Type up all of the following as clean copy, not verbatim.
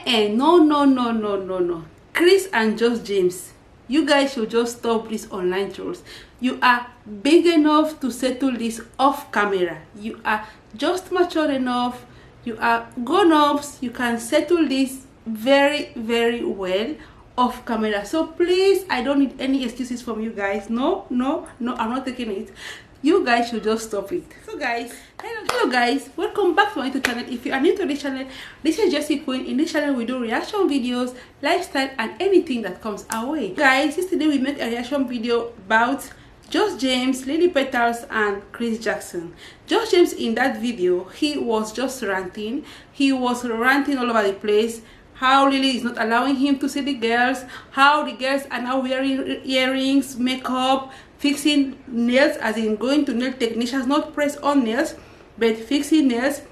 No, no, no, no, no, no. Chris and Josh James, you guys should just stop these online trolls. You are big enough to settle this off camera. You are just mature enough. You are grown-ups. You can settle this very, very well off camera. So please, I don't need any excuses from you guys. No, no, no, I'm not taking it. You guys should just stop it. So guys, hello guys, welcome back to my YouTube channel. If you are new to this channel, this is Jessie Queen. In this channel we do reaction videos, lifestyle, and anything that comes our way. Guys, yesterday we made a reaction video about Josh James, Lily Petals, and Chris Jackson. Josh James, in that video, he was just ranting. He was ranting all over the place. How Lily is not allowing him to see the girls, how the girls are now wearing earrings, makeup, fixing nails, as in going to nail technicians, not press on nails but fixing nails.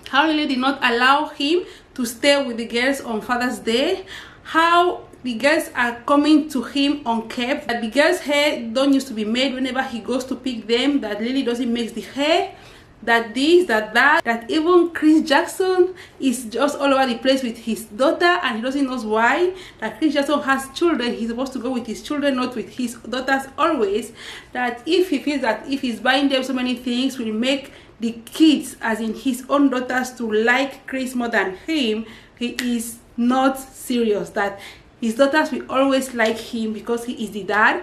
How Lily did not allow him to stay with the girls on Father's Day. How the girls are coming to him unkept, that the girls' hair don't used to be made whenever he goes to pick them, that Lily doesn't make the hair, that this, that even Chris Jackson is just all over the place with his daughter and he doesn't know why. That Chris Jackson has children, he's supposed to go with his children, not with his daughters always. That if he feels that if he's buying them so many things will make the kids, as in his own daughters, to like Chris more than him, he is not serious. That his daughters will always like him because he is the dad.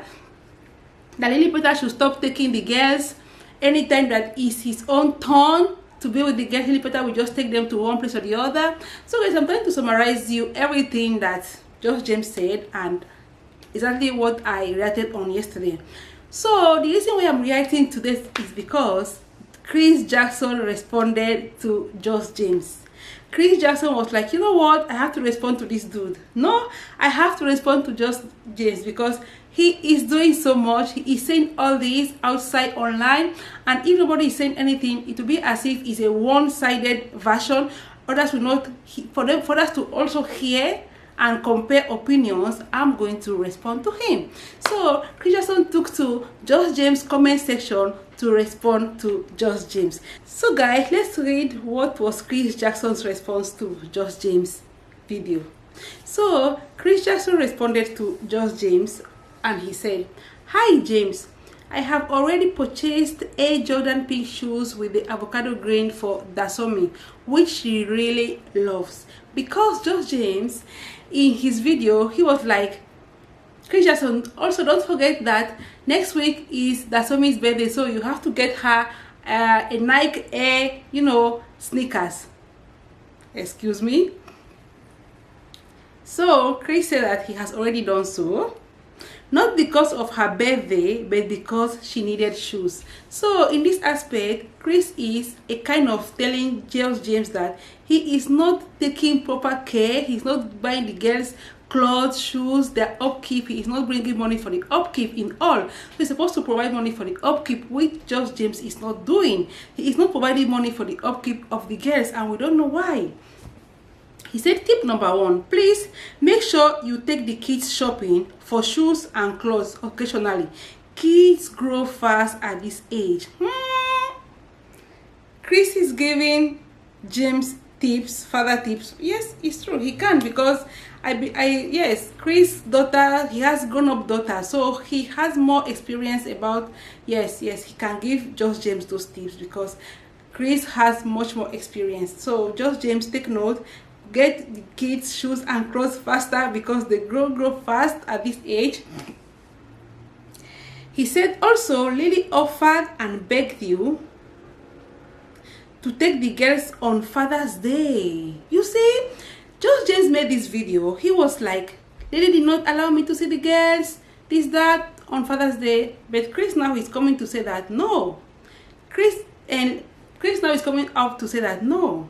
That Lily Peter should stop taking the girls anytime that is his own turn to be with the girls. Lily Peter will just take them to one place or the other. So guys, I'm trying to summarize you everything that Josh James said and exactly what I reacted on yesterday. So the reason why I'm reacting to this is because Chris Jackson responded to Josh James. Chris Jackson was like, you know what, I have to respond to this dude. No, I have to respond to Josh James because he is doing so much. He is saying all this outside online, and if nobody is saying anything, it will be as if it's a one-sided version. Others will not, for us to also hear and compare opinions. I'm going to respond to him. So Chris Jackson took to Josh James' comment section to respond to Josh James. So guys, let's read what was Chris Jackson's response to Josh James' video. So Chris Jackson responded to Josh James and he said, "Hi James, I have already purchased a Jordan pink shoes with the avocado green for Dasomi, which she really loves." Because Josh James, in his video, he was like, Chris Jackson, also don't forget that next week is Dasomi's birthday, so you have to get her a Nike Air, you know, sneakers. Excuse me. So Chris said that he has already done so, not because of her birthday but because she needed shoes. So in this aspect, Chris is a kind of telling Josh James that he is not taking proper care. He's not buying the girls clothes, shoes, their upkeep. He is not bringing money for the upkeep in all. So he's supposed to provide money for the upkeep, which Josh James is not doing. He is not providing money for the upkeep of the girls, and we don't know why. He said, tip number 1, please make sure you take the kids shopping for shoes and clothes occasionally. Kids grow fast at this age. Chris is giving James tips, father tips. Yes, it's true, he can, because yes, Chris' daughter, he has grown-up daughter, so he has more experience about, yes, he can give Josh James those tips because Chris has much more experience. So Josh James, take note, get the kids shoes and clothes faster because they grow fast at this age. He said also, Lily offered and begged you to take the girls on Father's Day. You see, Josh James made this video. He was like, Lily did not allow me to see the girls, this, that, on Father's Day. But Chris now is coming to say that no. Chris now is coming up to say that no.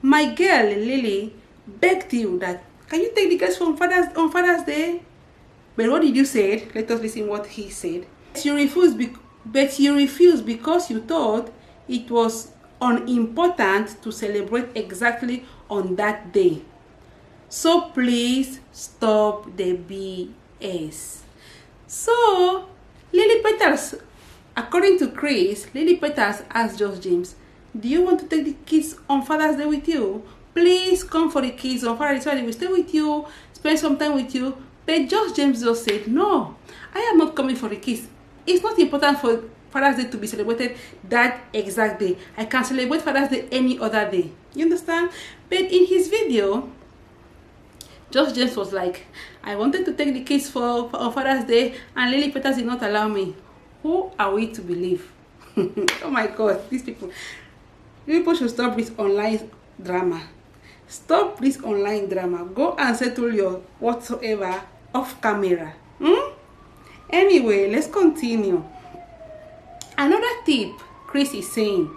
My girl Lily begged you that, can you take the girls on Father's Day? But what did you say? Let us listen what he said. You refused, but you refused because you thought it was unimportant to celebrate exactly on that day. So please stop the BS. So Lily Petals, according to Chris, Lily Petals asked Josh James, do you want to take the kids on Father's Day with you? please come for the kids on Friday so they will stay with you, spend some time with you. But Josh James just said, no, I am not coming for the kids. It's not important for Father's Day to be celebrated that exact day. I can celebrate Father's Day any other day. You understand? But in his video, Josh James was like, I wanted to take the kids for Father's Day and Lily Petals did not allow me. Who are we to believe? Oh my God, these people. People should stop this online drama. Stop this online drama. Go and settle your whatsoever off camera. Anyway, let's continue. Another tip Chris is saying,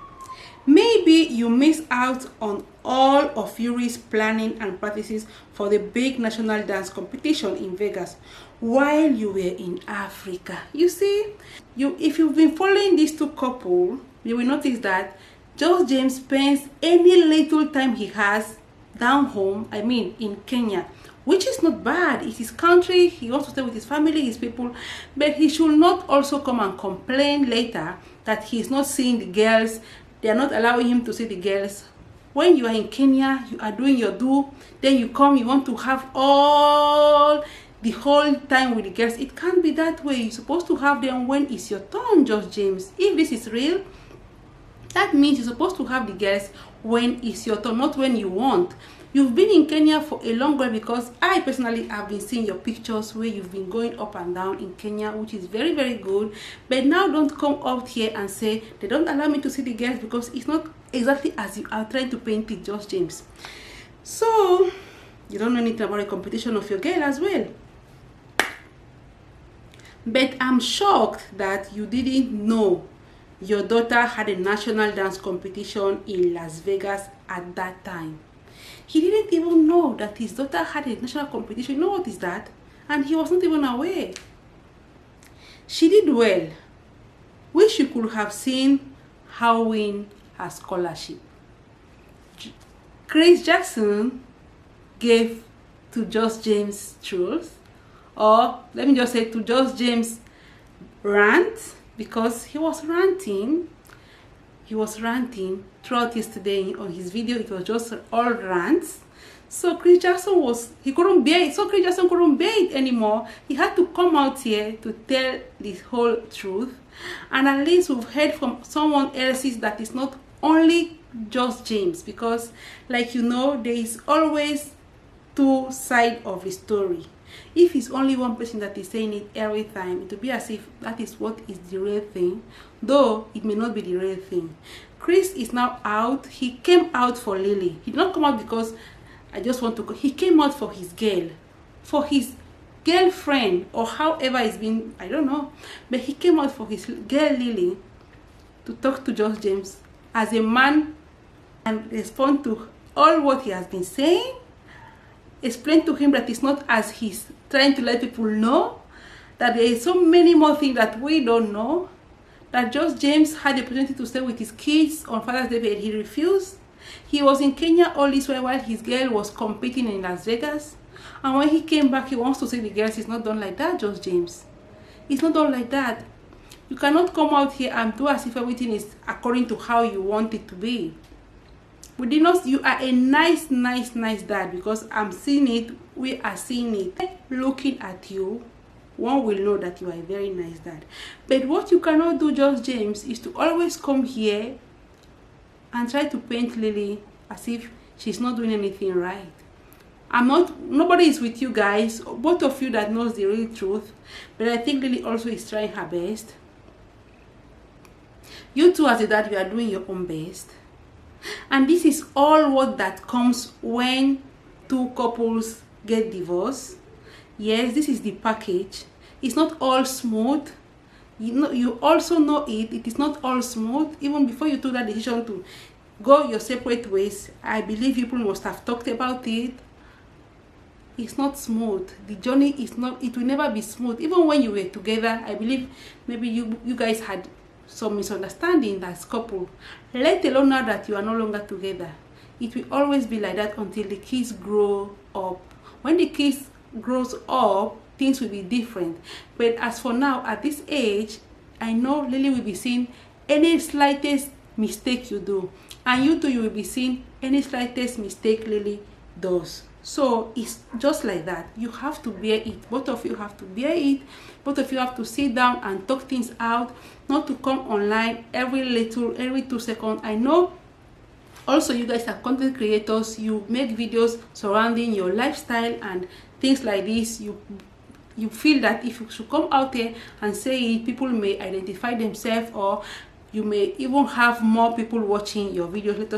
maybe you miss out on all of Yuri's planning and practices for the big national dance competition in Vegas while you were in Africa. You see, if you've been following these two couples, you will notice that Josh James spends any little time he has down home, I mean in Kenya, which is not bad. It's his country. He wants to stay with his family, his people, but he should not also come and complain later that he's not seeing the girls. They are not allowing him to see the girls. When you are in Kenya, you are doing your do, then you come, you want to have all the whole time with the girls. It can't be that way. You're supposed to have them when it's your turn, Josh James. If this is real, that means you're supposed to have the girls when it's your turn, not when you want. You've been in Kenya for a long while, because I personally have been seeing your pictures where you've been going up and down in Kenya, which is very, very good. But now don't come out here and say they don't allow me to see the girls, because it's not exactly as you are trying to paint it, Josh James. So you don't know anything about a competition of your girl as well. But I'm shocked that you didn't know your daughter had a national dance competition in Las Vegas at that time. He didn't even know that his daughter had a national competition. You know what is that? And he was not even aware. She did well. Wish you could have seen her win her scholarship. Chris Jackson gave to Josh James truth, or let me just say to Josh James rant, because he was ranting. He was ranting throughout yesterday on his video. It was just all rants. So Chris Jackson he couldn't bear it. So Chris Jackson couldn't bear it anymore. He had to come out here to tell the whole truth. And at least we've heard from someone else's that is not only just James, because like you know, there is always two sides of the story. If it's only one person that is saying it every time, it will be as if that is what is the real thing, though it may not be the real thing. Chris is now out. He came out for Lily. He did not come out because I just want to go. He came out for his girl, for his girlfriend, or however it's been, I don't know. But he came out for his girl Lily to talk to Josh James as a man and respond to all what he has been saying. Explain to him that it's not as he's trying to let people know, that there is so many more things that we don't know, that Josh James had the opportunity to stay with his kids on Father's Day, but he refused. He was in Kenya all this while his girl was competing in Las Vegas, and when he came back, he wants to see the girls. It's not done like that, Josh James. It's not done like that. You cannot come out here and do as if everything is according to how you want it to be. We did not. You are a nice dad, because I'm seeing it. We are seeing it. Looking at you, one will know that you are a very nice dad. But what you cannot do, Josh James, is to always come here and try to paint Lily as if she's not doing anything right. Nobody is with you guys, both of you that knows the real truth. But I think Lily also is trying her best. You too, as a dad, you are doing your own best. And this is all what that comes when two couples get divorced. Yes, this is the package. It's not all smooth. You also know it is not all smooth. Even before you took that decision to go your separate ways, I believe people must have talked about it. It's not smooth. The journey is not, it will never be smooth. Even when you were together, I believe maybe you guys had some misunderstanding as couple, let alone now that you are no longer together. It will always be like that until the kids grow up. When the kids grows up, things will be different. But as for now, at this age, I know Lily will be seeing any slightest mistake you do, and you too, you will be seeing any slightest mistake Lily does. So it's just like that. You have to bear it. Both of you have to bear it. Both of you have to sit down and talk things out, not to come online every 2 seconds. I know also you guys are content creators. You make videos surrounding your lifestyle and things like this. You feel that if you should come out there and say it, people may identify themselves, or you may even have more people watching your videos. Let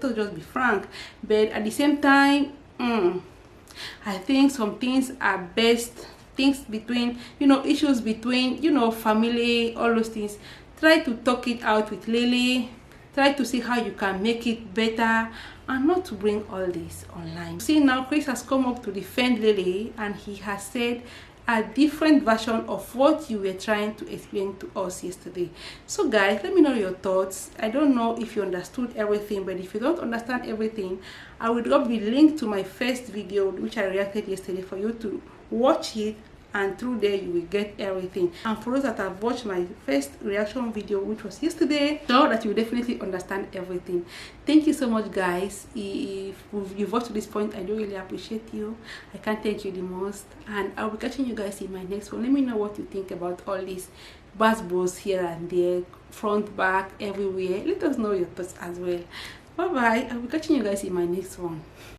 us just be frank. But at the same time, I think some things are best, things between, issues between, family, all those things. Try to talk it out with Lily. Try to see how you can make it better, and not to bring all this online. See, now Chris has come up to defend Lily, and he has said a different version of what you were trying to explain to us yesterday. So guys, let me know your thoughts. I don't know if you understood everything, but if you don't understand everything, I will drop the link to my first video which I reacted yesterday for you to watch it, and through there you will get everything. And for those that have watched my first reaction video, which was yesterday, so that you will definitely understand everything. Thank you so much, guys. If you've watched to this point, I do really appreciate you. I can't thank you the most, and I'll be catching you guys in my next one. Let me know what you think about all these buzzwords here and there, front, back, everywhere. Let us know your thoughts as well. Bye bye. I'll be catching you guys in my next one.